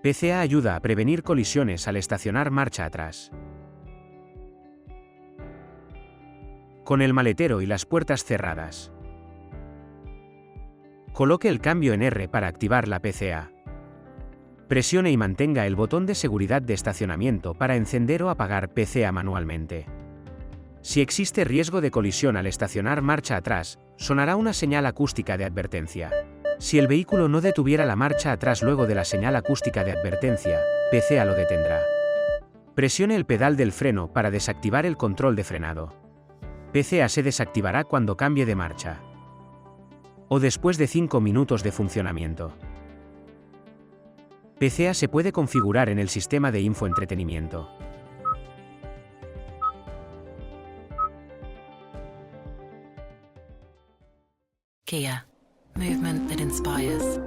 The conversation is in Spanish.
PCA ayuda a prevenir colisiones al estacionar marcha atrás. Con el maletero y las puertas cerradas. Coloque el cambio en R para activar la PCA. Presione y mantenga el botón de seguridad de estacionamiento para encender o apagar PCA manualmente. Si existe riesgo de colisión al estacionar marcha atrás, sonará una señal acústica de advertencia. Si el vehículo no detuviera la marcha atrás luego de la señal acústica de advertencia, PCA lo detendrá. Presione el pedal del freno para desactivar el control de frenado. PCA se desactivará cuando cambie de marcha. O después de 5 minutos de funcionamiento. PCA se puede configurar en el sistema de infoentretenimiento. Kia, movement that inspires.